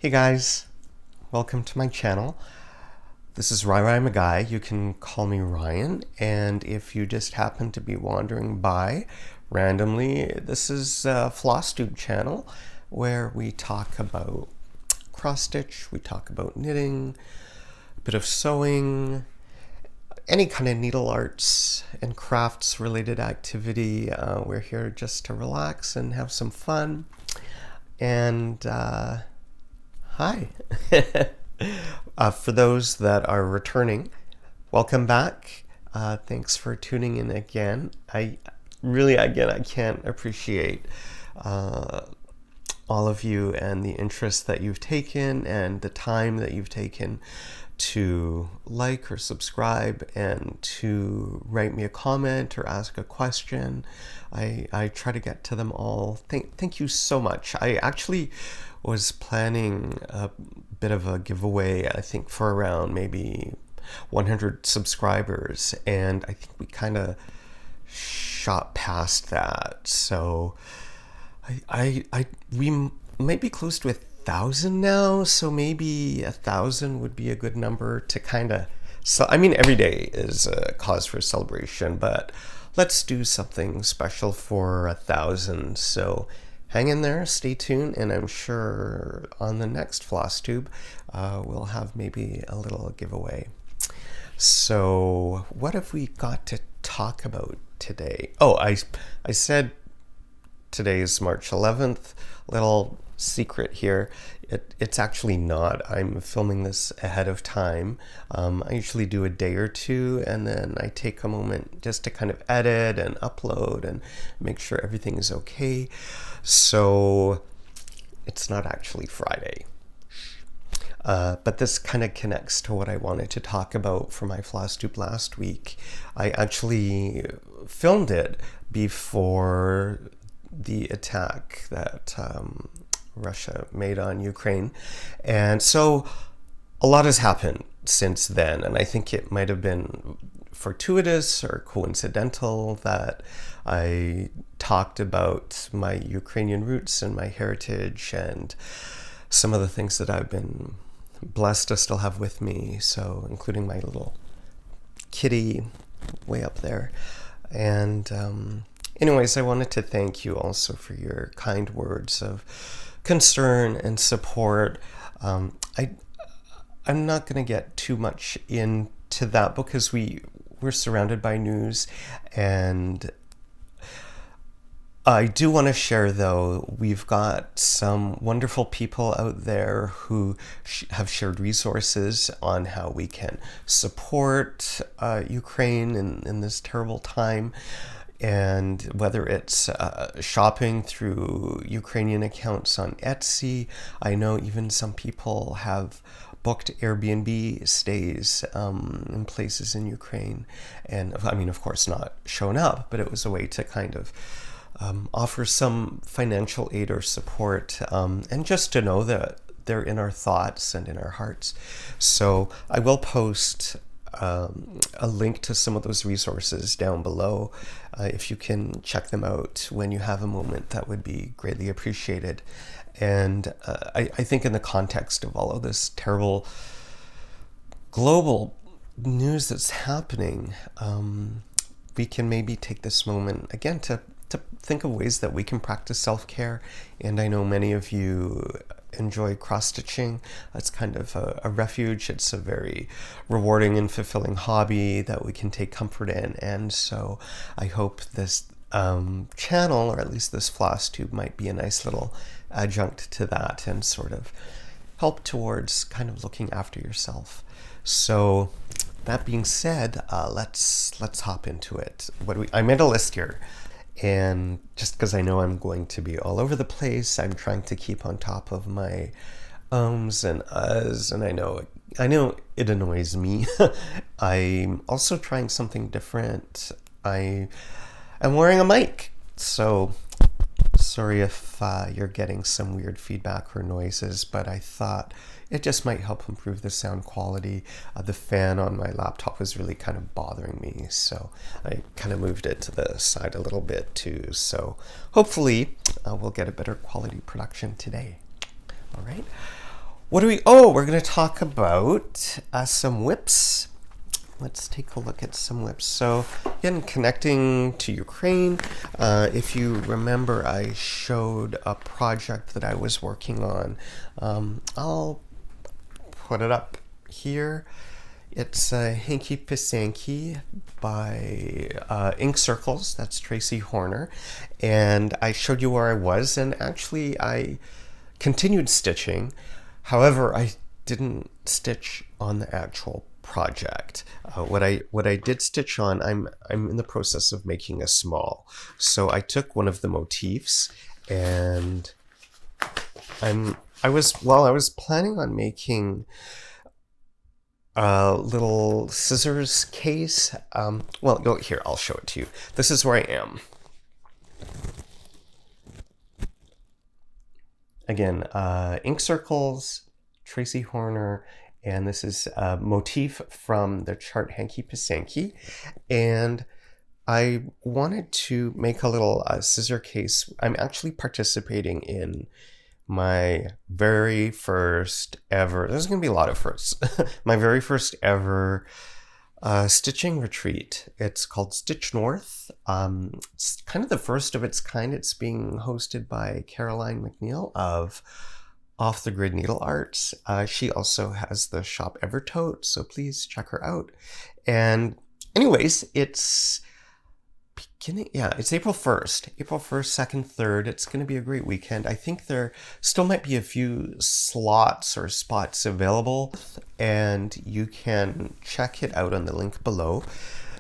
Hey guys, welcome to my channel. This is RyRy McGUY. You can call me Ryan, and if you just happen to be wandering by randomly, this is a Flosstube channel where we talk about cross stitch, we talk about knitting, a bit of sewing, any kind of needle arts and crafts related activity. We're here just to relax and have some fun. And hi. For those that are returning, welcome back. Thanks for tuning in again. I can't appreciate all of you and the interest that you've taken and the time that you've taken to like or subscribe and to write me a comment or ask a question. I try to get to them all. Thank you so much. I actually was planning a bit of a giveaway, I think for around maybe 100 subscribers, and I think we kind of shot past that. So we might be close to 1,000 now, so maybe 1,000 would be a good number to kind of, so I mean every day is a cause for celebration, but let's do something special for 1,000. So hang in there, stay tuned, and I'm sure on the next Flosstube we'll have maybe a little giveaway. So what have we got to talk about today? Oh, I said today is March 11th. Little secret here, it's actually not. I'm filming this ahead of time. I usually do a day or two, and then I take a moment just to kind of edit and upload and make sure everything is okay. So it's not actually Friday. But this kind of connects to what I wanted to talk about for my Flosstube last week. I actually filmed it before the attack that Russia made on Ukraine. And so a lot has happened since then, and I think it might have been fortuitous or coincidental that I talked about my Ukrainian roots and my heritage and some of the things that I've been blessed to still have with me, so including my little kitty way up there. And anyways, I wanted to thank you also for your kind words of concern and support. I'm not going to get too much into that because we're surrounded by news, and I do want to share, though, we've got some wonderful people out there who have shared resources on how we can support Ukraine in this terrible time. And whether it's shopping through Ukrainian accounts on Etsy, I know even some people have booked Airbnb stays in places in Ukraine. And I mean, of course, not shown up, but it was a way to kind of offer some financial aid or support, and just to know that they're in our thoughts and in our hearts. So I will post a link to some of those resources down below. If you can check them out when you have a moment, that would be greatly appreciated. And I think in the context of all of this terrible global news that's happening, we can maybe take this moment again to think of ways that we can practice self-care. And I know many of you enjoy cross-stitching. It's kind of a refuge. It's a very rewarding and fulfilling hobby that we can take comfort in. And so I hope this channel, or at least this Flosstube, might be a nice little adjunct to that and sort of help towards kind of looking after yourself. So that being said, let's hop into it. I made a list here. And just because I know I'm going to be all over the place, I'm trying to keep on top of my ums and uhs, and I know it annoys me. I'm also trying something different. I am wearing a mic, so sorry if you're getting some weird feedback or noises, but I thought it just might help improve the sound quality. The fan on my laptop was really kind of bothering me, so I kind of moved it to the side a little bit too. So hopefully we'll get a better quality production today. All right. What do we, oh, we're going to talk about some whips. Let's take a look at some whips. So again, connecting to Ukraine, if you remember, I showed a project that I was working on. I'll put it up here. It's Hanky Pisanky by Ink Circles. That's Tracy Horner. And I showed you where I was, and actually I continued stitching. However, I didn't stitch on the actual project. What I did stitch on, I'm in the process of making a small. So I took one of the motifs, and I was planning on making a little scissors case. Well, go here, I'll show it to you. This is where I am. Again, Ink Circles, Tracy Horner, and this is a motif from the chart Hanky Pisanky. And I wanted to make a little scissor case. I'm actually participating in my very first ever, there's going to be a lot of firsts, my very first ever stitching retreat. It's called Stitch North. It's kind of the first of its kind. It's being hosted by Caroline McNeil of Off the Grid Needle Arts. She also has the shop Evertote, so please check her out. And anyways, it's it's April 1st. April 1st, 2nd, 3rd. It's going to be a great weekend. I think there still might be a few slots or spots available, and you can check it out on the link below.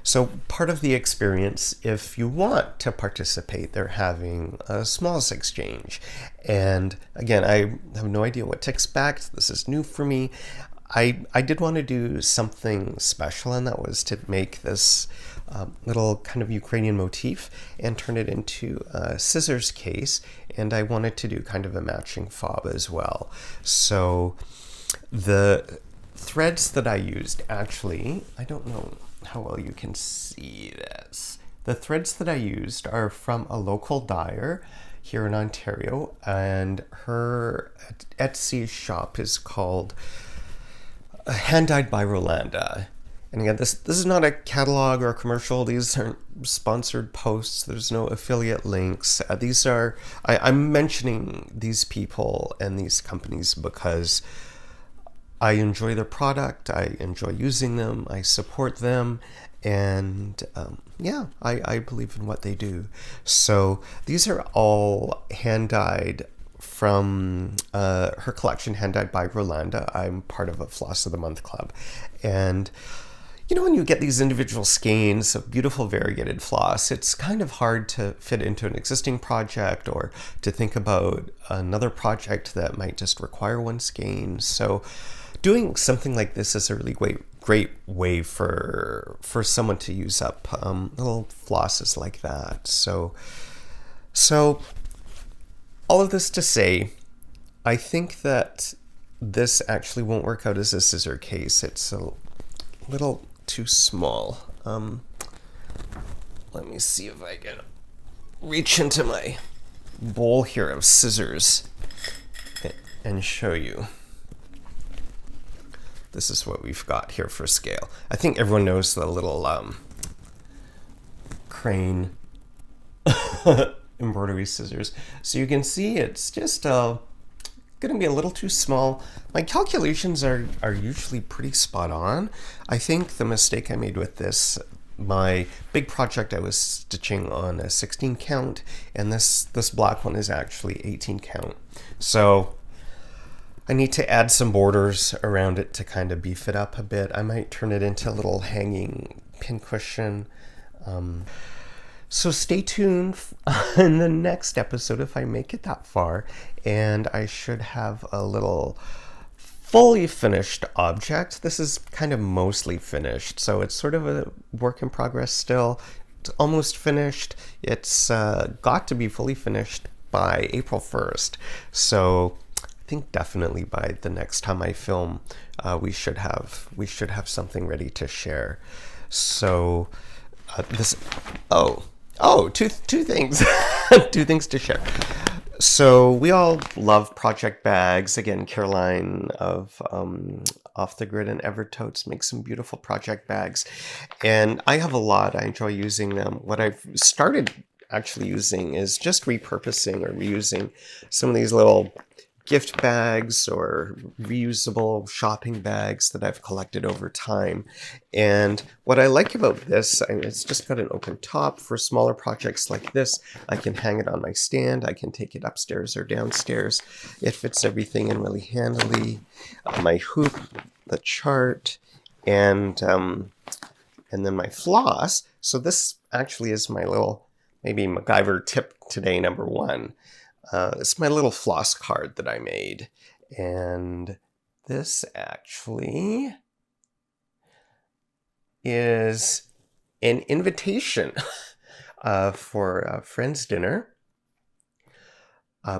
So part of the experience, if you want to participate, they're having a smalls exchange. And again, I have no idea what to expect. This is new for me. I did want to do something special, and that was to make this little kind of Ukrainian motif and turn it into a scissors case. And I wanted to do kind of a matching fob as well. So the threads that I used, actually, I don't know how well you can see this. The threads that I used are from a local dyer here in Ontario, and her Etsy shop is called Hand Dyed by Rolanda. And again, this is not a catalog or a commercial. These aren't sponsored posts. There's no affiliate links. These are, I'm mentioning these people and these companies because I enjoy their product. I enjoy using them. I support them. And yeah, I believe in what they do. So these are all hand dyed from her collection, Hand Dyed by Rolanda. I'm part of a Floss of the Month club. And you know, when you get these individual skeins of beautiful variegated floss, it's kind of hard to fit into an existing project or to think about another project that might just require one skein. So doing something like this is a really great way for someone to use up little flosses like that. So all of this to say, I think that this actually won't work out as a scissor case. It's a little too small. Let me see if I can reach into my bowl here of scissors and show you. This is what we've got here for scale. I think everyone knows the little crane embroidery scissors. So you can see it's just going to be a little too small. My calculations are usually pretty spot on. I think the mistake I made with this, my big project, I was stitching on a 16 count, and this black one is actually 18 count. So I need to add some borders around it to kind of beef it up a bit. I might turn it into a little hanging pincushion. So stay tuned in the next episode if I make it that far, and I should have a little fully finished object. This is kind of mostly finished, so it's sort of a work in progress still. It's almost finished. It's got to be fully finished by April 1st. So I think definitely by the next time I film, we should have something ready to share. So two things, two things to share. So we all love project bags. Again, Caroline of Off the Grid and Evertotes makes some beautiful project bags. And I have a lot. I enjoy using them. What I've started actually using is just repurposing or reusing some of these little gift bags or reusable shopping bags that I've collected over time. And what I like about this, it's just got an open top for smaller projects like this. I can hang it on my stand. I can take it upstairs or downstairs. It fits everything in really handily. My hoop, the chart, and then my floss. So this actually is my little, maybe MacGyver tip today, number 1. It's my little floss card that I made. And this actually is an invitation for a friend's dinner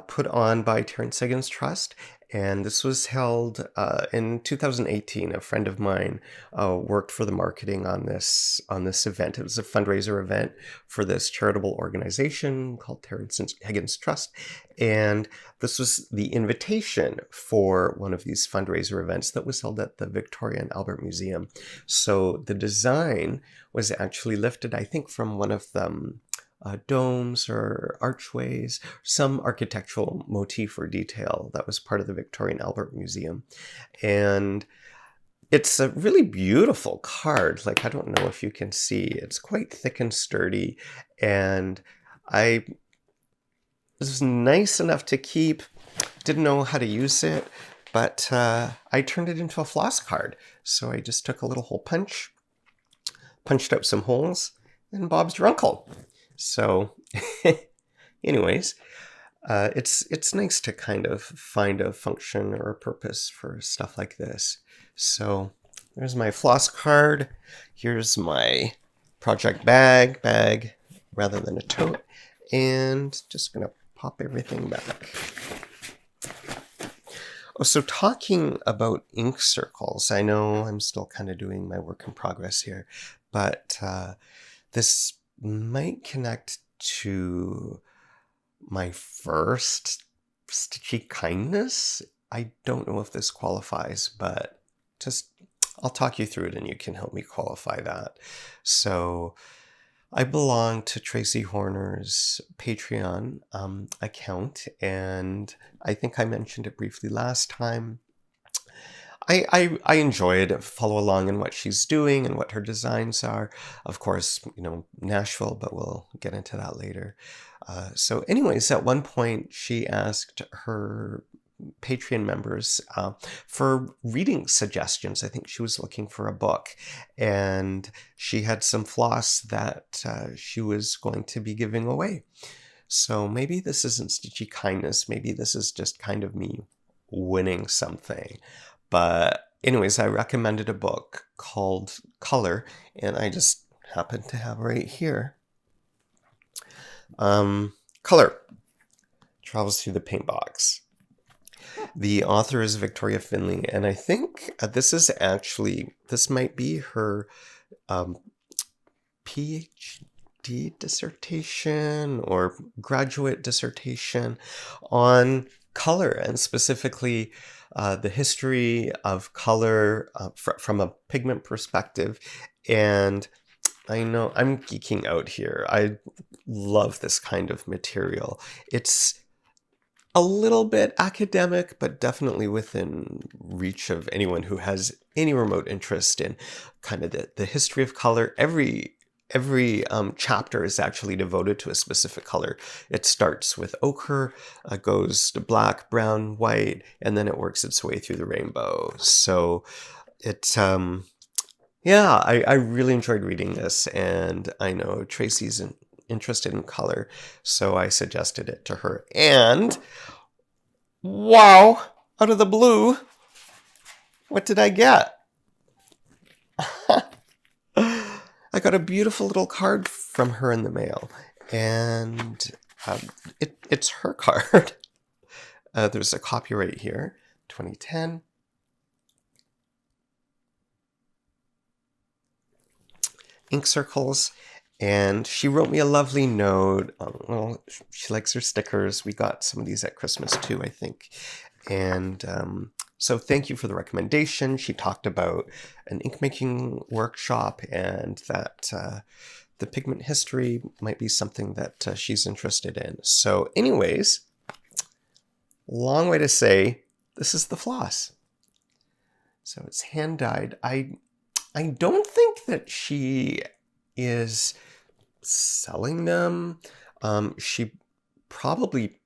put on by Terrence Higgins Trust. And this was held in 2018. A friend of mine worked for the marketing on this event. It was a fundraiser event for this charitable organization called Terrence Higgins Trust. And this was the invitation for one of these fundraiser events that was held at the Victoria and Albert Museum. So the design was actually lifted, I think, from one of them. Domes or archways, some architectural motif or detail that was part of the Victoria and Albert Museum. And it's a really beautiful card. Like, I don't know if you can see, it's quite thick and sturdy. And it was nice enough to keep. Didn't know how to use it, but I turned it into a floss card. So I just took a little hole punch, punched out some holes, and Bob's your uncle. So anyways, it's nice to kind of find a function or a purpose for stuff like this. So there's my floss card. Here's my project bag rather than a tote. And just going to pop everything back. Oh, so talking about ink circles, I know I'm still kind of doing my work in progress here, but this might connect to my first Stitchy kindness. I don't know if this qualifies, but just I'll talk you through it and you can help me qualify that. So I belong to Tracy Horner's Patreon account, and I think I mentioned it briefly last time. I enjoy it, follow along in what she's doing and what her designs are. Of course, Nashville, but we'll get into that later. So anyways, at one point she asked her Patreon members for reading suggestions. I think she was looking for a book, and she had some floss that she was going to be giving away. So maybe this isn't Stitchy kindness. Maybe this is just kind of me winning something. But anyways, I recommended a book called Color, and I just happen to have right here. Color travels through the paint box. The author is Victoria Finley, and I think this might be her PhD dissertation or graduate dissertation on color, and specifically the history of color from a pigment perspective. And I know I'm geeking out here. I love this kind of material. It's a little bit academic, but definitely within reach of anyone who has any remote interest in kind of the history of color. Every chapter is actually devoted to a specific color. It starts with ochre, goes to black, brown, white, and then it works its way through the rainbow. So it's, yeah, I really enjoyed reading this, and I know Tracy's interested in color, so I suggested it to her. And wow, out of the blue, what did I get? I got a beautiful little card from her in the mail, and it's her card. There's a copyright here, 2010. Ink circles, And she wrote me a lovely note. Well, she likes her stickers. We got some of these at Christmas too, I think. And so thank you for the recommendation. She talked about an ink making workshop and that the pigment history might be something that she's interested in. So anyways, long way to say, this is the floss. So it's hand dyed. I don't think that she is selling them. She probably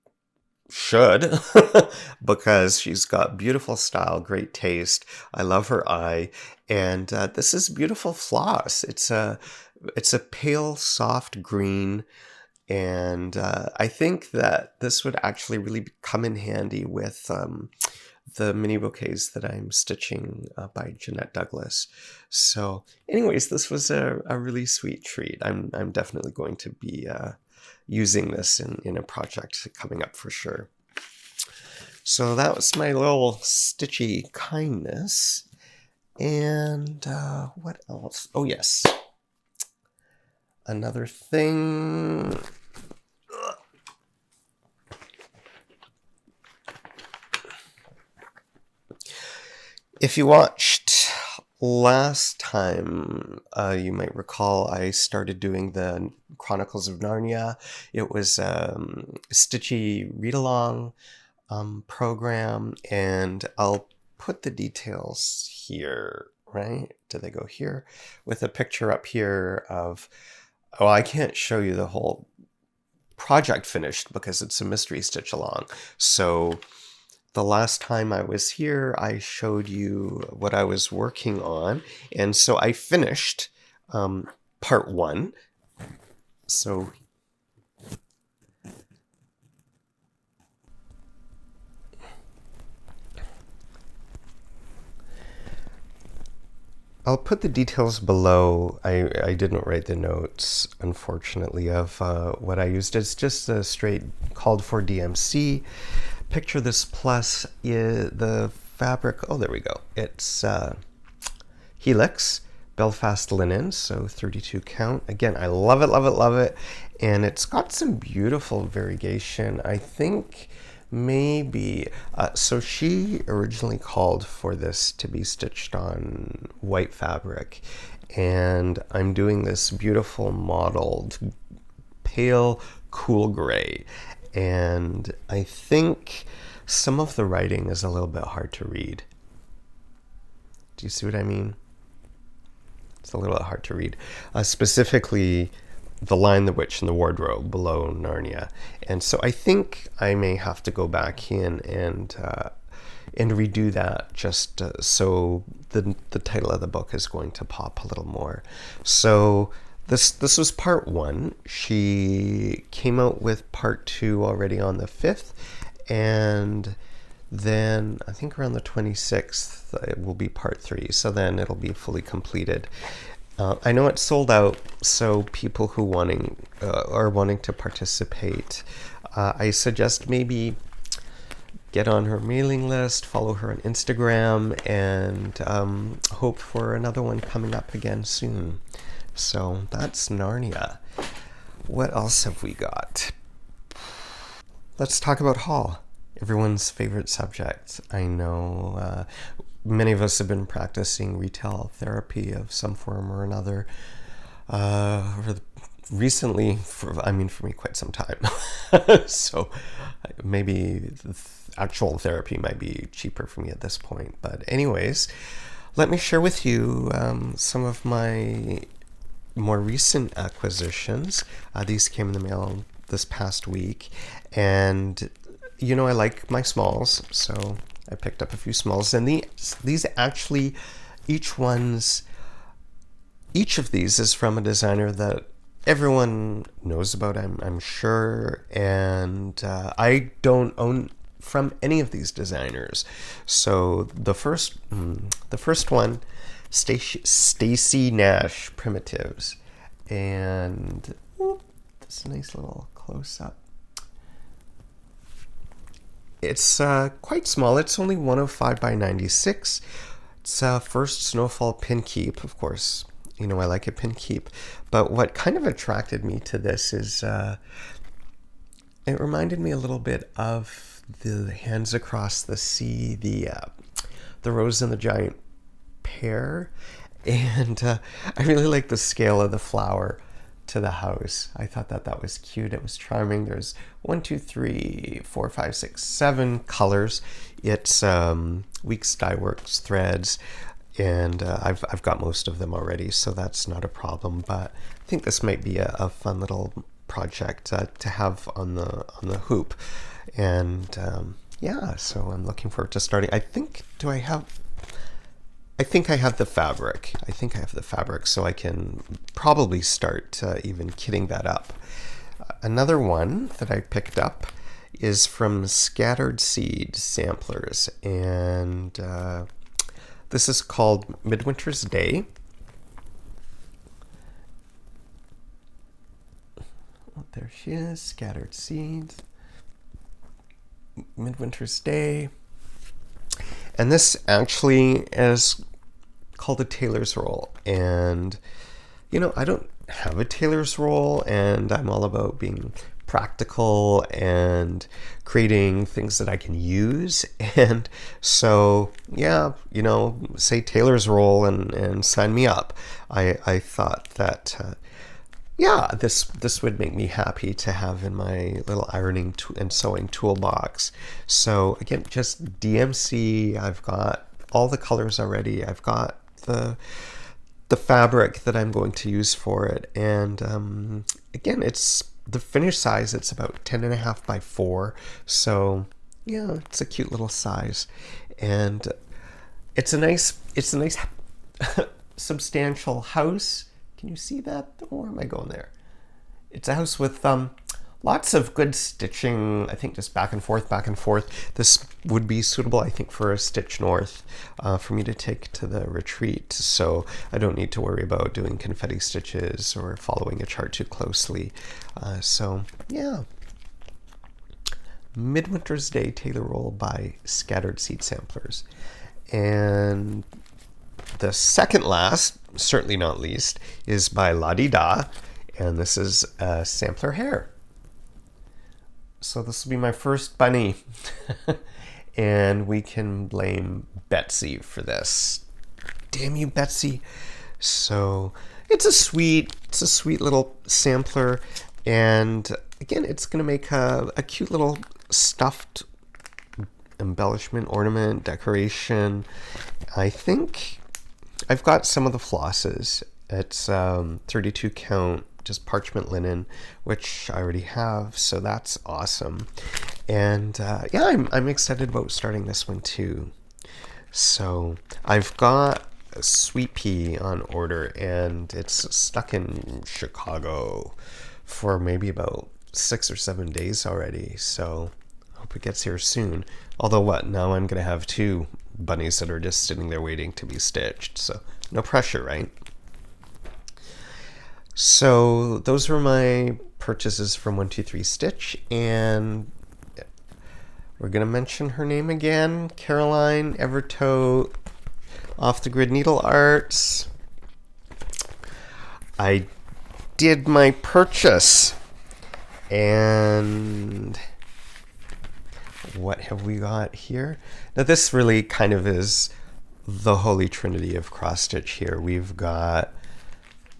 should because she's got beautiful style, great taste. I love her eye, and this is beautiful floss. It's a pale, soft green, and I think that this would actually really come in handy with the mini bouquets that I'm stitching by Jeanette Douglas. So anyways, this was a really sweet treat. I'm definitely going to be using this in a project coming up for sure. So that was my little stitchy kindness. And what else? Oh yes, another thing. If you watched last time, you might recall I started doing the Chronicles of Narnia. It was a Stitchy read-along program, and I'll put the details here, right? Do they go here? With a picture up here of, oh, I can't show you the whole project finished because it's a mystery stitch along. So the last time I was here, I showed you what I was working on. And so I finished part 1. So I'll put the details below. I didn't write the notes, unfortunately, of what I used. It's just a straight called for DMC. Picture this plus the fabric. Oh, there we go. It's Helix Belfast linen, so 32 count. Again, I love it, love it, love it. And it's got some beautiful variegation. I think maybe, so she originally called for this to be stitched on white fabric. And I'm doing this beautiful mottled pale cool gray. And I think some of the writing is a little bit hard to read. Do you see what I mean? It's a little bit hard to read. Specifically, the Lion, the Witch, and the Wardrobe below Narnia. And so I think I may have to go back in and redo that just so the title of the book is going to pop a little more. So this was part 1. She came out with part 2 already on the 5th, and then I think around the 26th it will be part 3. So then it'll be fully completed. I know it's sold out, so people who are wanting to participate, I suggest maybe get on her mailing list, follow her on Instagram, and hope for another one coming up again soon. So that's Narnia. What else have we got? Let's talk about haul. Everyone's favorite subject. I know many of us have been practicing retail therapy of some form or another recently, for me, quite some time. So maybe the actual therapy might be cheaper for me at this point. But anyways, let me share with you some of my more recent acquisitions. These came in the mail this past week, and you know I like my smalls, so I picked up a few smalls. And these actually, each of these is from a designer that everyone knows about, I'm sure, and I don't own from any of these designers. So the first one, Stacy Nash Primitives, and this is a nice little close-up. It's quite small. It's only 105 by 96. It's first Snowfall pin keep, of course. you know, I like a pin keep. But what kind of attracted me to this is it reminded me a little bit of the Hands Across the Sea, the Rose and the Giant Pear. And I really like the scale of the flower to the house. I thought that that was cute. It was charming. There's 1, 2, 3, 4, 5, 6, 7 colors. It's Weeks Dye Works threads, and I've got most of them already, so that's not a problem. But I think this might be a fun little project to have on the hoop. And yeah, so I'm looking forward to starting. I think I have the fabric. I think I have the fabric, so I can probably start even kitting that up. Another one that I picked up is from Scattered Seed Samplers, and this is called Midwinter's Day. Oh, there she is, Scattered Seeds. Midwinter's Day. And this actually is called a tailor's roll. And, you know, I don't have a tailor's roll, and I'm all about being practical and creating things that I can use. And so, yeah, you know, say tailor's roll and sign me up. I thought that, yeah, this would make me happy to have in my little ironing and sewing toolbox. So again, just DMC. I've got all the colors already. I've got the fabric that I'm going to use for it. And again, it's the finished size. It's about 10.5 by 4. So yeah, it's a cute little size, and it's a nice substantial house. Can you see that? Or am I going there? It's a house with lots of good stitching. I think just back and forth, back and forth. This would be suitable, I think, for a stitch north for me to take to the retreat. So I don't need to worry about doing confetti stitches or following a chart too closely. So yeah. Midwinter's Day Tailor Roll by Scattered Seed Samplers. And the second last, certainly not least, is by La Di Da, and this is sampler hair. So this will be my first bunny, and we can blame Betsy for this. Damn you, Betsy! So it's a sweet little sampler, and again, it's going to make a cute little stuffed embellishment, ornament, decoration. I think I've got some of the flosses. It's 32 count, just parchment linen, which I already have, so that's awesome. And yeah, I'm excited about starting this one too. So I've got a sweet pea on order, and it's stuck in Chicago for maybe about 6 or 7 days already. So I hope it gets here soon. Although what, now I'm gonna have 2 bunnies that are just sitting there waiting to be stitched, so no pressure, right? So those were my purchases from 123 Stitch, and we're gonna mention her name again, Caroline Evertoe, Off the Grid Needle Arts. I did my purchase, and what have we got here? Now this really kind of is the holy trinity of cross stitch here. We've got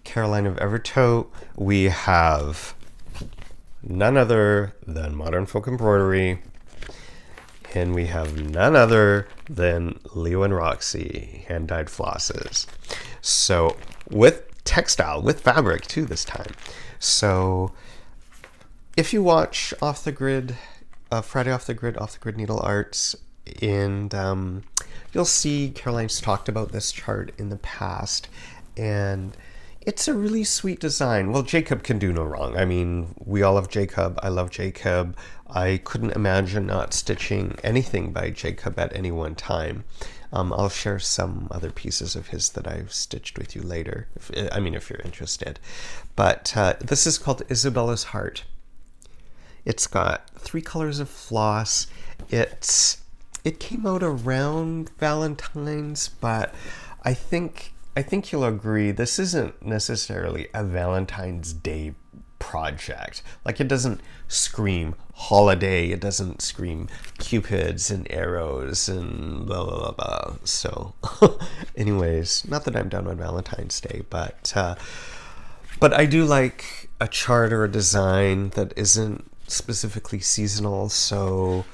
Caroline of Evertoe. We have none other than Modern Folk Embroidery, and we have none other than Leo and Roxy hand dyed flosses. So with textile, with fabric too this time. So if you watch Off the Grid, Friday Off the Grid Needle Arts, and you'll see Caroline's talked about this chart in the past, and it's a really sweet design. Well, Jacob can do no wrong. I mean, we all love Jacob. I love Jacob. I couldn't imagine not stitching anything by Jacob at any one time. I'll share some other pieces of his that I've stitched with you later, if you're interested. But this is called Isabella's Heart. It's got 3 colors of floss. It came out around Valentine's, but I think I think you'll agree this isn't necessarily a Valentine's Day project. Like, it doesn't scream holiday, it doesn't scream cupids and arrows and blah blah blah blah. So anyways, not that I'm done on Valentine's Day, but I do like a chart or a design that isn't specifically seasonal. So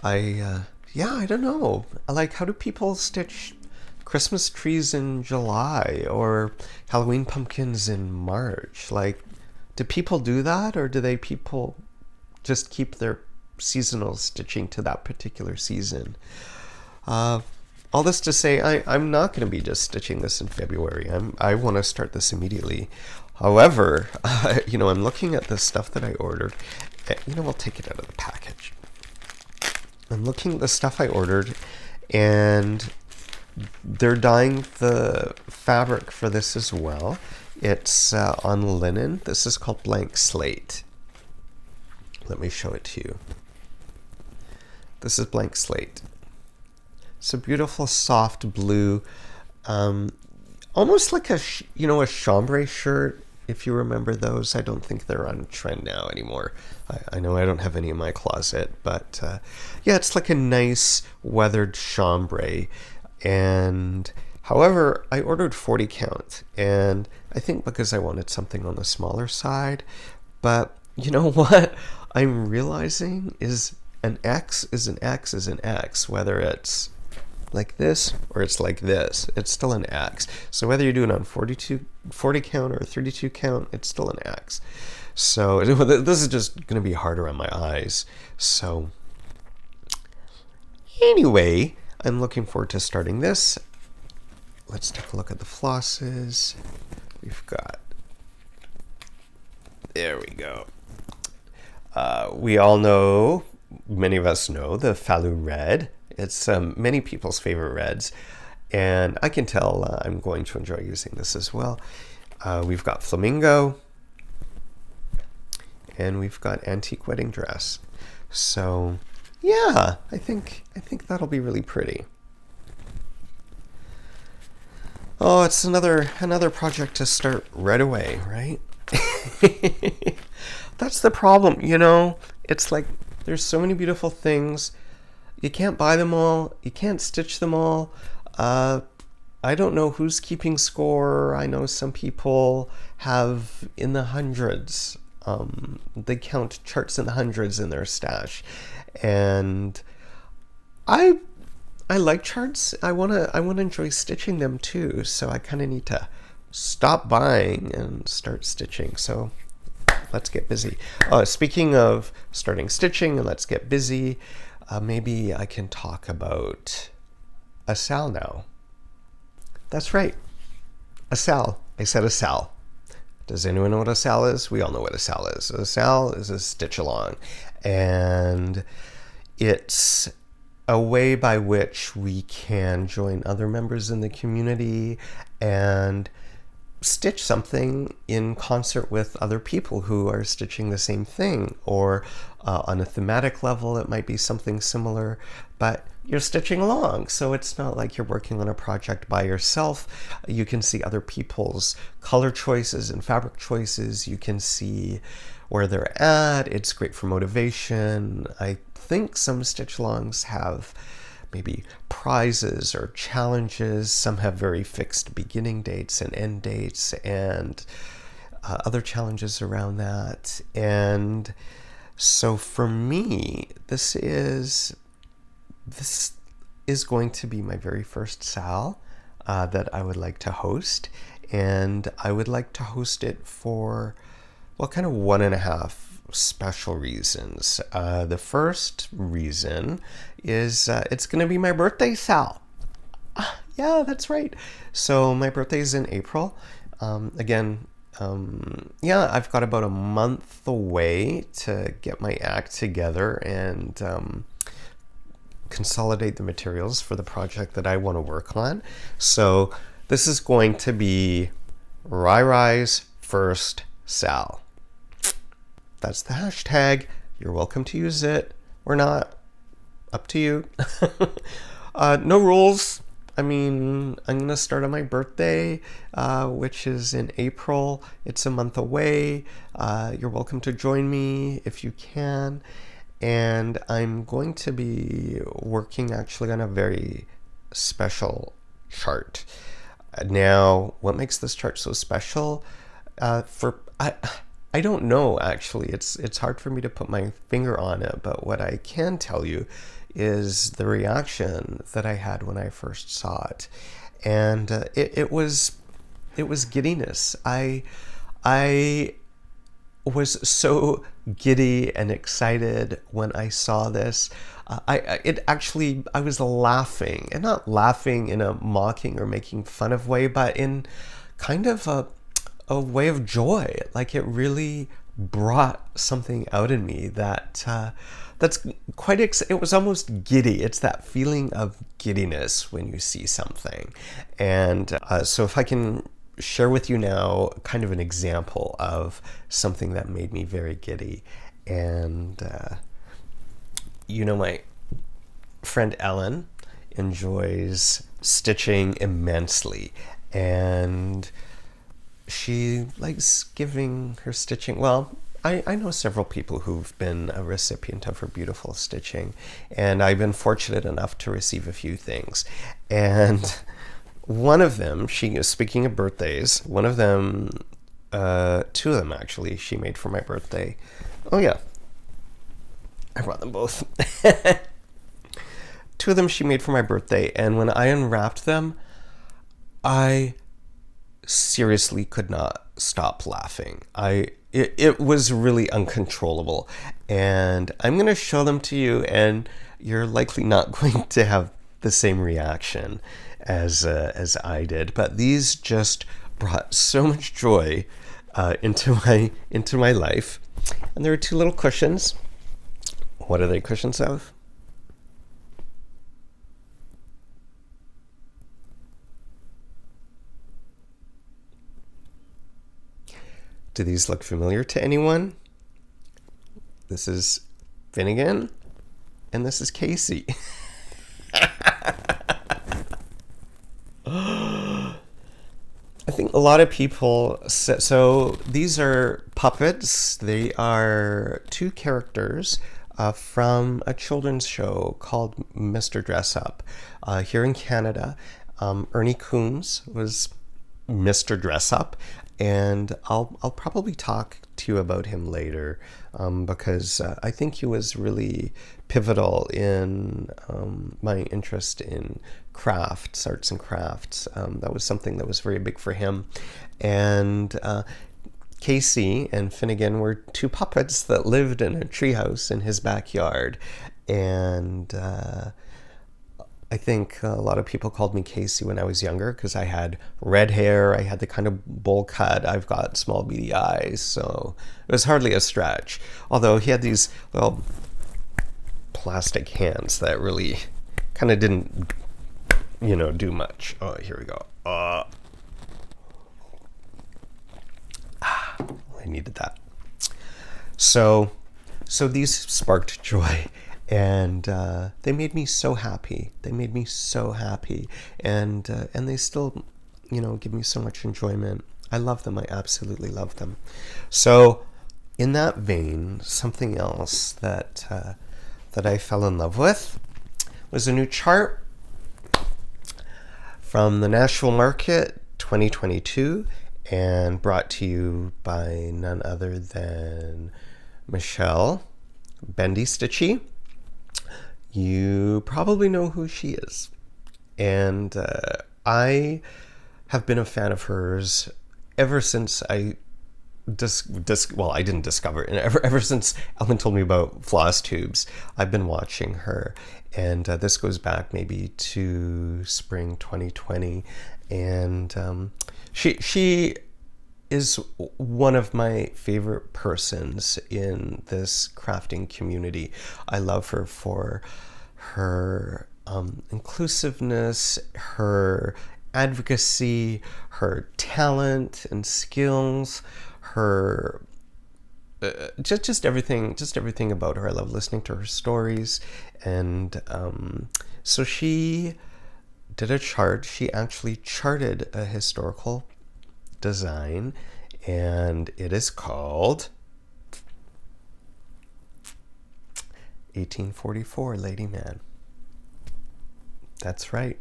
yeah, I don't know. Like, how do people stitch Christmas trees in July or Halloween pumpkins in March? Like, do people do that, or do people just keep their seasonal stitching to that particular season? All this to say, I'm not going to be just stitching this in February. I want to start this immediately. However, you know, I'm looking at the stuff that I ordered. You know, we'll take it out of the package. I'm looking at the stuff I ordered, and they're dyeing the fabric for this as well. It's on linen. This is called Blank Slate. Let me show it to you. This is Blank Slate. It's a beautiful soft blue, almost like a a chambray shirt. If you remember those, I don't think they're on trend now anymore. I know I don't have any in my closet, but yeah, it's like a nice weathered chambray. And however, I ordered 40 count, and I think because I wanted something on the smaller side. But you know what I'm realizing is an X is an X is an X, whether it's like this or it's like this, it's still an X. So whether you do it on 40 count or 32 count, it's still an X. So this is just going to be harder on my eyes. So anyway, I'm looking forward to starting this. Let's take a look at the flosses. We've got, there we go. We all know, many of us know, the Falu red. It's many people's favorite reds, and I can tell I'm going to enjoy using this as well. We've got Flamingo, and we've got Antique Wedding Dress. So yeah, I think that'll be really pretty. Oh, it's another project to start right away, right? That's the problem, you know? It's like there's so many beautiful things. You can't buy them all. You can't stitch them all. I don't know who's keeping score. I know some people have in the hundreds. They count charts in the hundreds in their stash. And I like charts. I wanna enjoy stitching them too. So I kind of need to stop buying and start stitching. So let's get busy. Speaking of starting stitching and let's get busy, maybe I can talk about a SAL now. That's right, a SAL. I said a SAL. Does anyone know what a SAL is? We all know what a SAL is. A SAL is a stitch along, and it's a way by which we can join other members in the community and stitch something in concert with other people who are stitching the same thing, or on a thematic level it might be something similar, but you're stitching along, so it's not like you're working on a project by yourself. You can see other people's color choices and fabric choices. You can see where they're at. It's great for motivation. I think some stitch alongs have maybe prizes or challenges. Some have very fixed beginning dates and end dates, and other challenges around that. And so for me, this is going to be my very first SAL that I would like to host, and I would like to host it for, well, kind of 1.5 special reasons. The first reason is it's going to be my birthday SAL. Yeah, that's right. So my birthday is in April. Yeah, I've got about a month away to get my act together and consolidate the materials for the project that I want to work on. So this is going to be RyRy's first SAL. That's the hashtag. You're welcome to use it or not. Up to you. No rules. I mean, I'm going to start on my birthday, which is in April. It's a month away. You're welcome to join me if you can. And I'm going to be working actually on a very special chart. Now, what makes this chart so special? I don't know actually. It's hard for me to put my finger on it, but what I can tell you is the reaction that I had when I first saw it, and it was giddiness. I was so giddy and excited when I saw this. I was laughing, and not laughing in a mocking or making fun of way, but in kind of a way of joy. Like, it really brought something out in me that's quite it was almost giddy. It's that feeling of giddiness when you see something. And so if I can share with you now kind of an example of something that made me very giddy. And my friend Ellen enjoys stitching immensely, and she likes giving her stitching. Well, I know several people who've been a recipient of her beautiful stitching, and I've been fortunate enough to receive a few things. And one of them, speaking of birthdays, one of them, two of them actually, she made for my birthday. Oh yeah, I brought them both. Two of them she made for my birthday, and when I unwrapped them, I seriously could not stop laughing. It was really uncontrollable, and I'm going to show them to you, and you're likely not going to have the same reaction as I did. But these just brought so much joy into my life. And there are two little cushions. What are they cushions of? Do these look familiar to anyone? This is Finnegan, and this is Casey. I think a lot of people so these are puppets. They are two characters from a children's show called Mr. Dressup. Here in Canada, Ernie Coombs was Mr. Dressup, and I'll probably talk to you about him later, because I think he was really pivotal in my interest in crafts, arts and crafts. That was something that was very big for him. And Casey and Finnegan were two puppets that lived in a treehouse in his backyard. And I think a lot of people called me Casey when I was younger because I had red hair. I had the kind of bowl cut. I've got small beady eyes, so it was hardly a stretch. Although he had these little plastic hands that really kind of didn't, do much. Oh, here we go. I needed that. So these sparked joy. And they made me so happy. And they still, give me so much enjoyment. I love them. I absolutely love them. So, in that vein, something else that I fell in love with was a new chart from the Nashville Market 2022, and brought to you by none other than Michelle Bendy Stitchy. You probably know who she is. And I have been a fan of hers ever since I I didn't discover it. Ever since Ellen told me about Flosstubes, I've been watching her. And this goes back maybe to spring 2020. And she is one of my favorite persons in this crafting community. I love her for her inclusiveness, her advocacy, her talent and skills, her just everything about her. I love listening to her stories. And so she did a chart. She actually charted a historical design, and it is called 1844 Lady Man. That's right.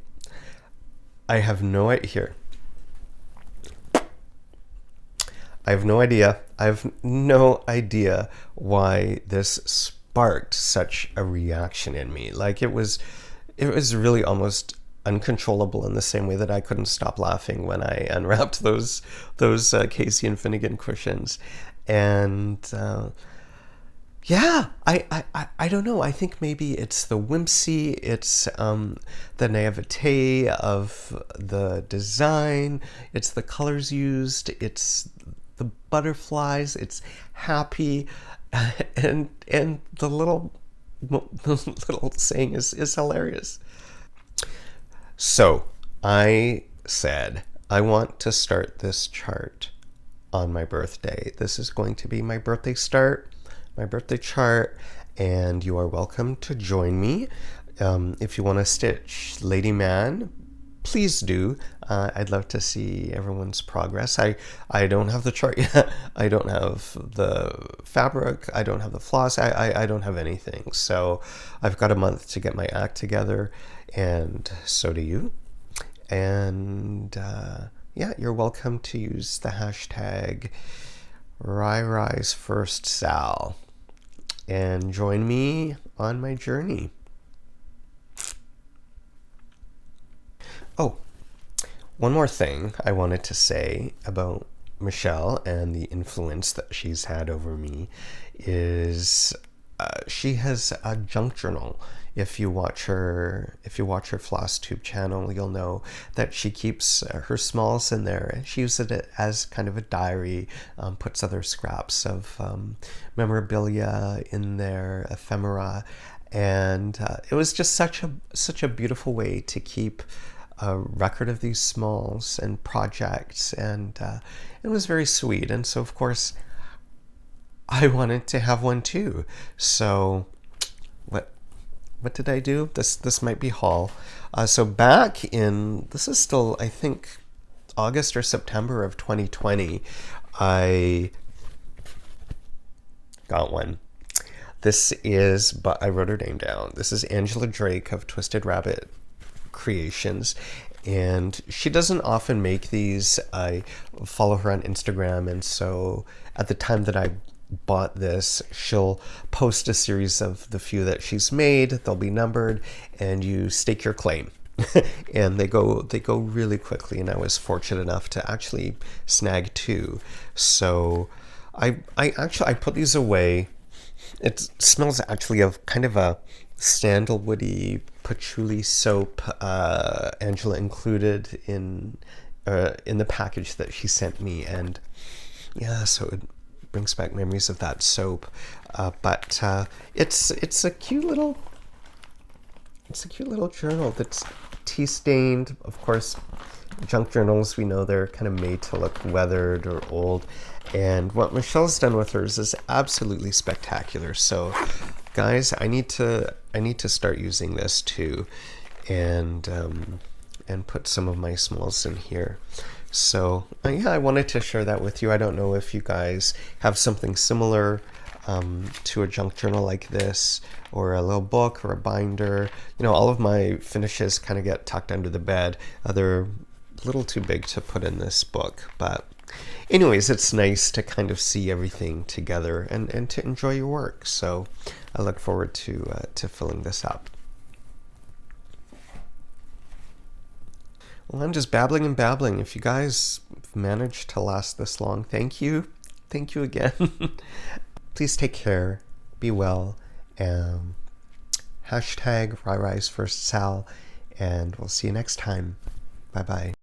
I have no idea here. I have no idea. I have no idea why this sparked such a reaction in me. Like it was really almost uncontrollable in the same way that I couldn't stop laughing when I unwrapped those Casey and Finnegan cushions. And yeah, I don't know. I think maybe it's the whimsy, it's the naivete of the design, it's the colors used, it's the butterflies, it's happy, and the little saying is hilarious. So I said I want to start this chart on my birthday. This is going to be my birthday start, my birthday chart, and you are welcome to join me. If you want to stitch Lady Man, please do. I'd love to see everyone's progress. I don't have the chart yet. I don't have the fabric. I don't have the floss. I don't have anything. So I've got a month to get my act together, and so do you. And yeah, you're welcome to use the hashtag RyRy's First Sal and join me on my journey. Oh, one more thing I wanted to say about Michelle and the influence that she's had over me is she has a junk journal. If you watch her Flosstube channel, you'll know that she keeps her smalls in there, and she uses it as kind of a diary. Puts other scraps of memorabilia in there, ephemera, and it was just such a beautiful way to keep a record of these smalls and projects, and it was very sweet. And so, of course, I wanted to have one too. So what did I do? This might be haul. So back in, this is still, I think, August or September of 2020, I got one. This is, but I wrote her name down. This is Angela Drake of Twisted Rabbit Creations, and she doesn't often make these. I follow her on Instagram, and so at the time that I bought this, she'll post a series of the few that she's made. They'll be numbered, and you stake your claim. And they go really quickly, and I was fortunate enough to actually snag two. So I put these away. It smells actually of kind of a sandalwoody patchouli soap. Angela included in the package that she sent me, and yeah, so it brings back memories of that soap. But it's a cute little journal that's tea stained. Of course, junk journals, we know they're kind of made to look weathered or old, and what Michelle's done with hers is absolutely spectacular. So guys, I need to start using this too, and put some of my smalls in here. So yeah, I wanted to share that with you. I don't know if you guys have something similar to a junk journal like this, or a little book or a binder. You know, all of my finishes kind of get tucked under the bed. They're a little too big to put in this book, but anyways, it's nice to kind of see everything together and to enjoy your work. So I look forward to filling this up. Well, I'm just babbling and babbling. If you guys managed to last this long, thank you. Thank you again. Please take care. Be well. Hashtag RyRy's First Sal. And we'll see you next time. Bye-bye.